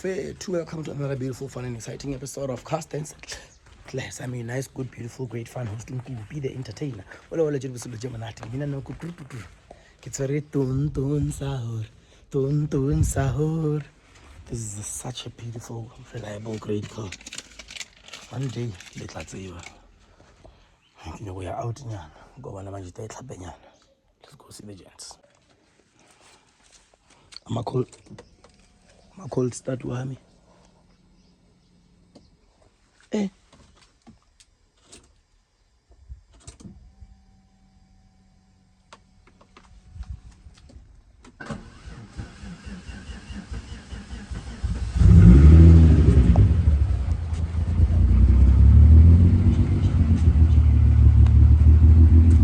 to welcome to another beautiful, fun, and exciting episode of Cast and Class. I mean, nice, good, beautiful, great fun host Nkupi, the entertainer. Well, legit was Germanati. Mina no kutu. It's very Tung Sahur. Tung Sahur. This is such a beautiful, reliable, great car. One day, let's say we are out in go on a magic. Let's go see the gents. I'm a cold start with me. Eh.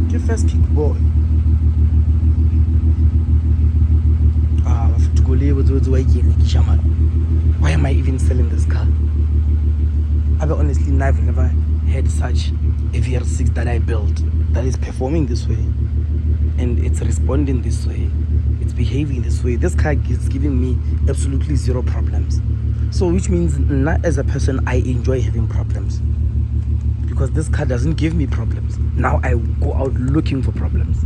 Your first kick boy. Why am I even selling this car? Honestly, I've never had such a VR6 that I built that is performing this way and it's responding this way, it's behaving this way. This car is giving me absolutely zero problems. So which means not as a person I enjoy having problems, because this car doesn't give me problems. Now I go out looking for problems.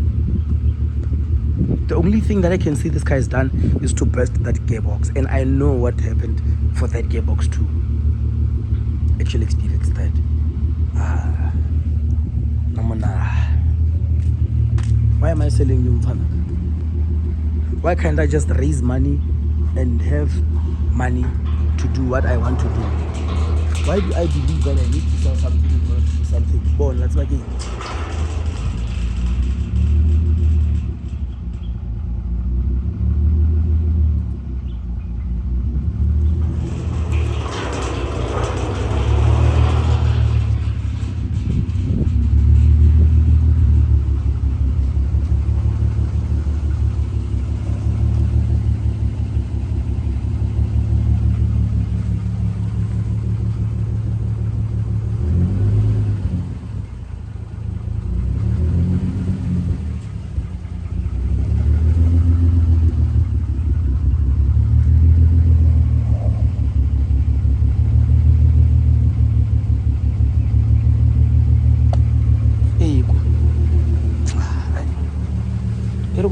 The only thing that I can see this car has done is to burst that gearbox, and I know what happened for that gearbox too. Actually experienced that. Why am I selling you Mfana? Why can't I just raise money and have money to do what I want to do? Why do I believe that I need to sell something in order to do something? Bon, let's begin.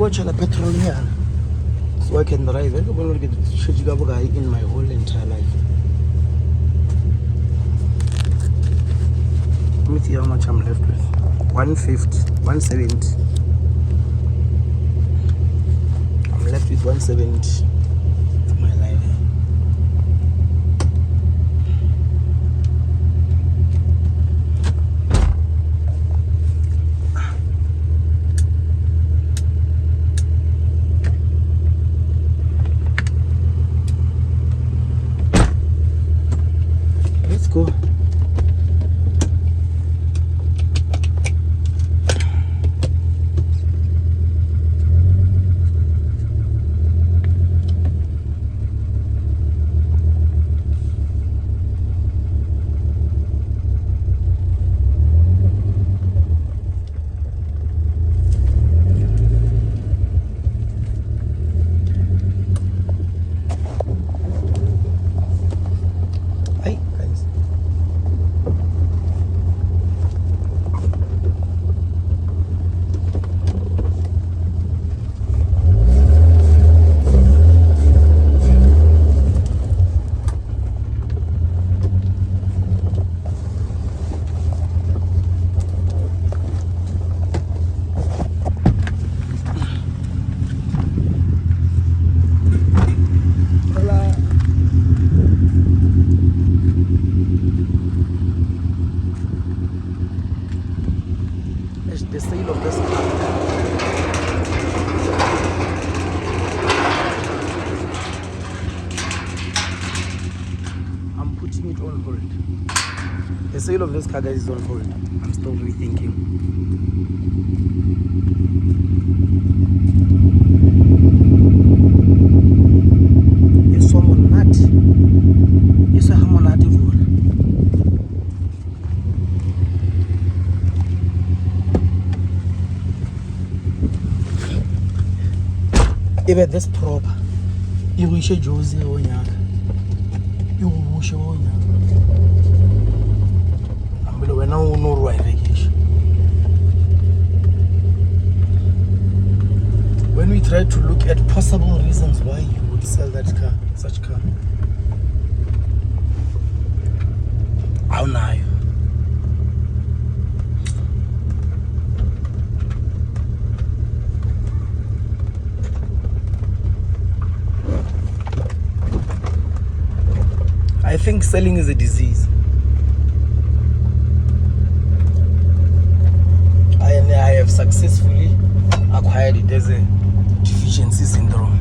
The petrol here, so I can drive. I don't get in my whole entire life. Let me see how much I'm left with. 150, 170. I'm left with 170 for my life. Go. The sale of this car. I'm putting it on hold. The sale of this car, guys, is on hold. I'm still rethinking. Yes, someone not. Yes, I'm not. Even this proper. You wish a Jose or Yak. When we try to look at possible reasons why you would sell that car, such car, how now? I think selling is a disease. I have successfully acquired it as a deficiency syndrome.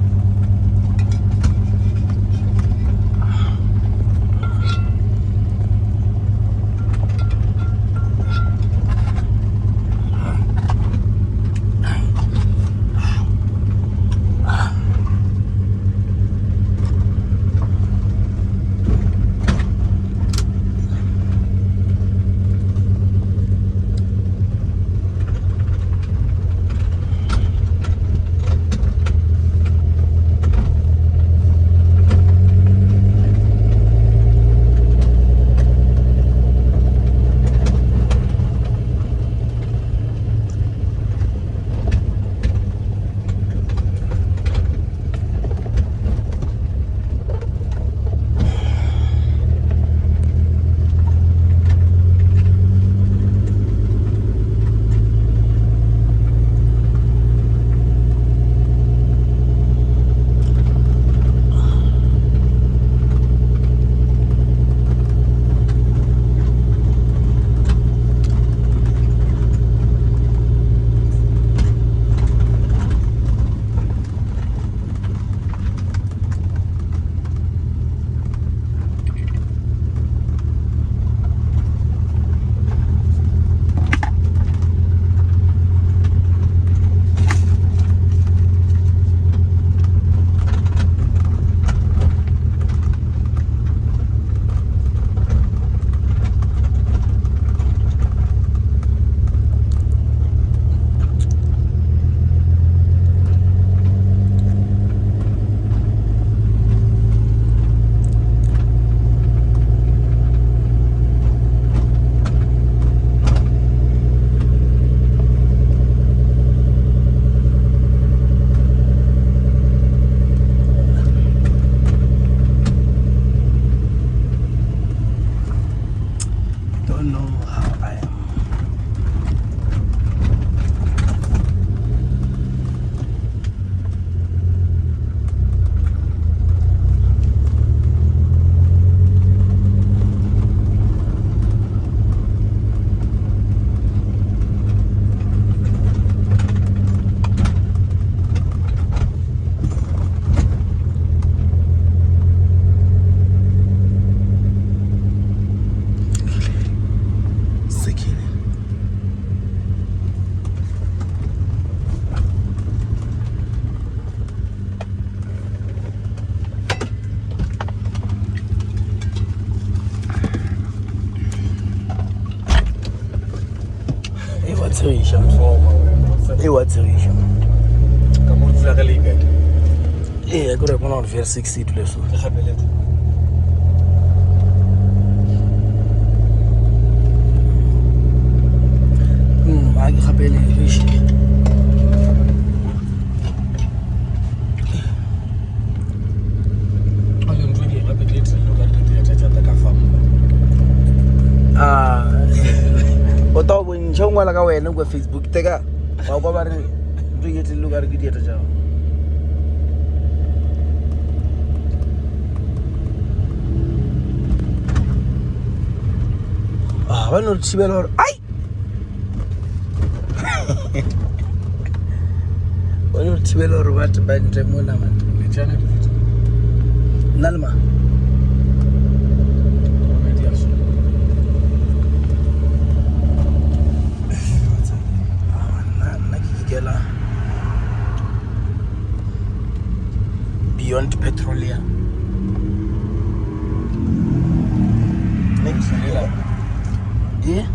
I could have gone on VR6 to left. Facebook tega ba ba re ntwe yete lo ka re ke dieta jao ba no thibela hore ai ba no thibela hore batho ba ntle mona batho le tsana di fitse nalma beyond petroleum. Next, yeah.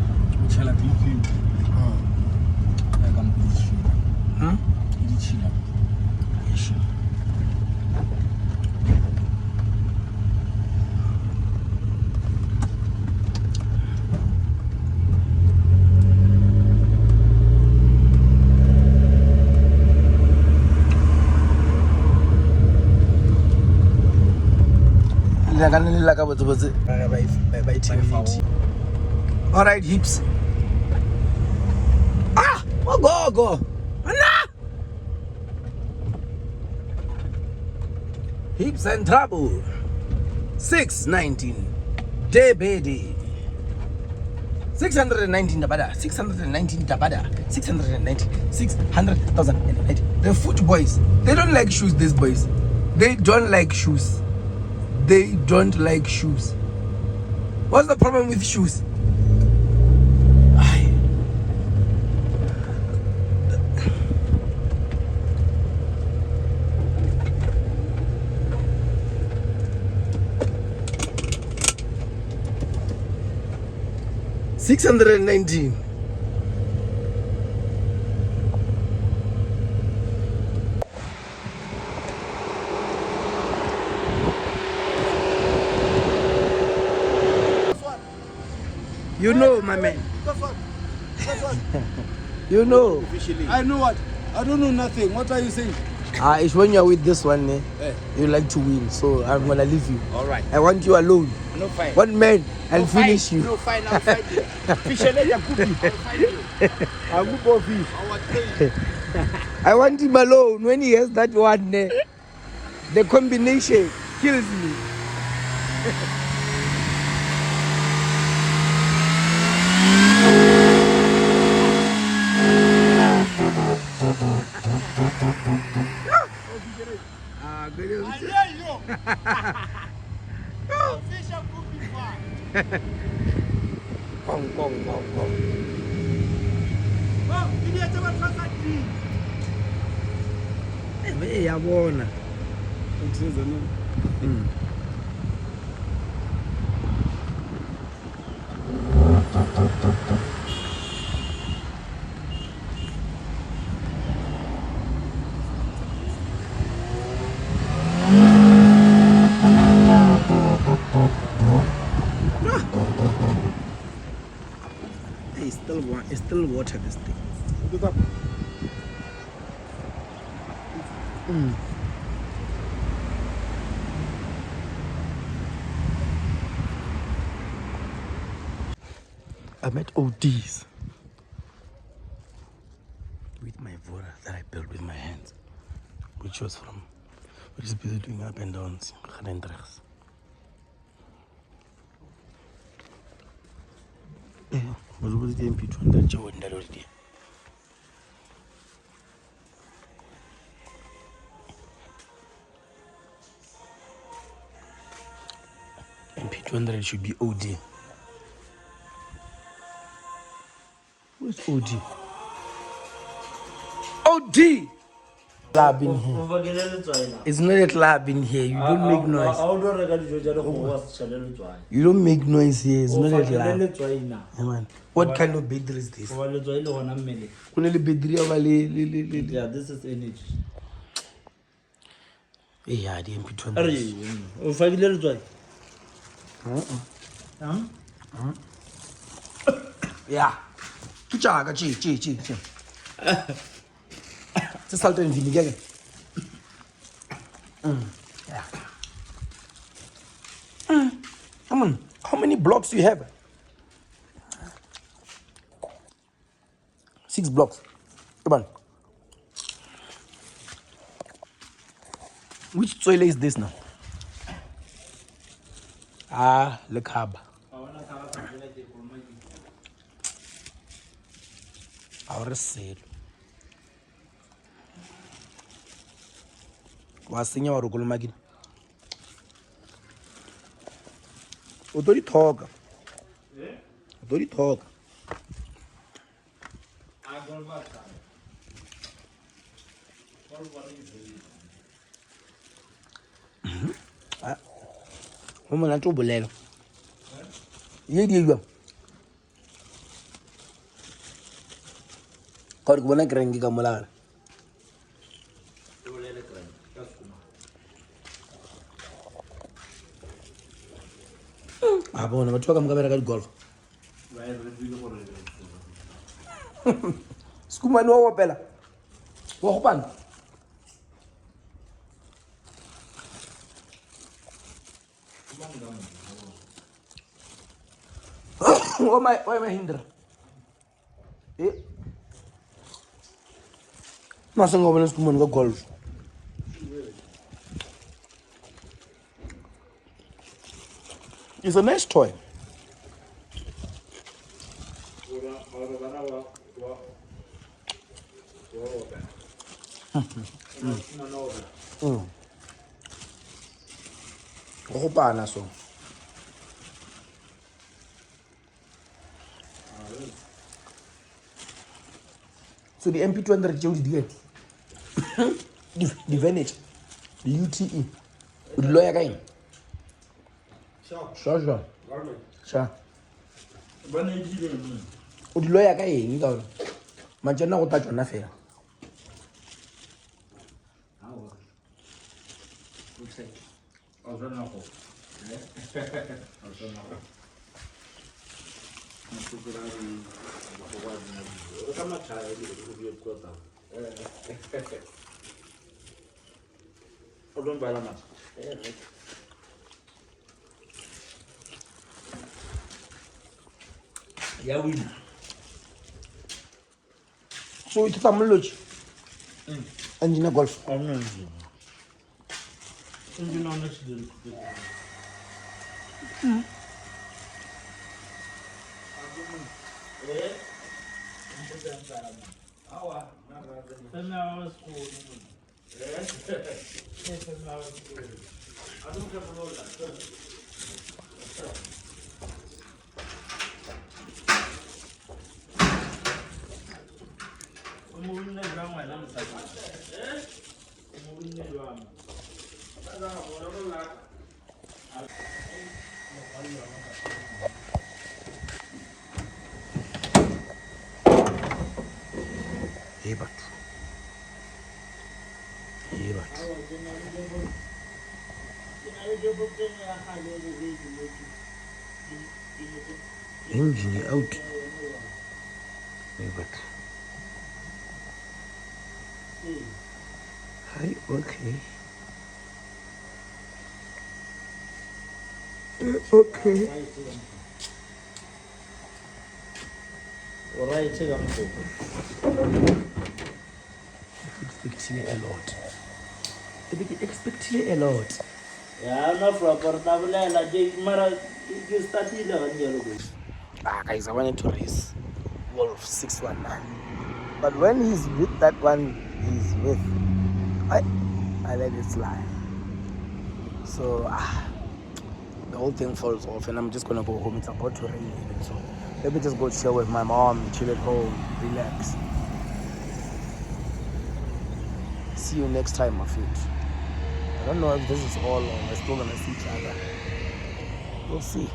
All right, hips. Ah, go. Anna. Hips and trouble. 619. Debedi. 619 Dada. 619 Dada. 600,090. The foot boys. They don't like shoes. These boys. They don't like shoes. They don't like shoes. What's the problem with shoes? 619. You know, my man. You know. Officially. I know what? I don't know nothing. What are you saying? It's when you're with this one, you like to win. So I'm gonna leave you. All right. I want you alone. No fight. One man, I'll finish you. No fight. I'll fight you. Officially, Nkupi. I'll fight you. I'll go for fish. I want him alone. When he has that one, the combination kills me. Yabona. It's still water, this thing. I'm at ODs with my Vora that I built with my hands, which is busy doing up and downs. MP200 should be OD. Who's OD? OD! Club in here. It's not a club in here. You don't make noise. You don't make noise here. It's not a club. Hey man, what kind of battery is this? Yeah, this is energy. Yeah, the MP200. Yeah. Kichaga, chi. It's salt and vinegar. Yeah. Come on. How many blocks do you have? 6 blocks. Come on. Which toilet is this now? Le cab. Our sale. Wasinya wa rukulu magini. Udori thoga. Udori thoga. Mama na tubulelo. Yedi yo. Kau kubona kerengi ka molala. Abona batho ba ka mokabera ka golf. Skumane wa opela. Wa go pana. Why am I hindering? Eh? Masa ngoba nesikhumani golf. It's a nice toy. Ukupana so. So the MP200 Joe did get the Vantage, the UTE, the lawyer guy. Sure. Sure. O di lawyer ka eng ka ona mantšana go tla tsona fela Ya win. so ito tamology engine golf I'm not using. Engine on next to hey but engine out hey but hi okay okay Alright, check out expecting a lot expecting a lot ya no portable la je mara ke startile ga njalo go. Guys, I wanted to race Wolf 619. But when he's with that one, he's with. I let it slide. So, the whole thing falls off, and I'm just gonna go home. It's about to rain even, so let me just go chill with my mom, chill at home, relax. See you next time, my feet. I don't know if this is all or we're still gonna see each other. We'll see.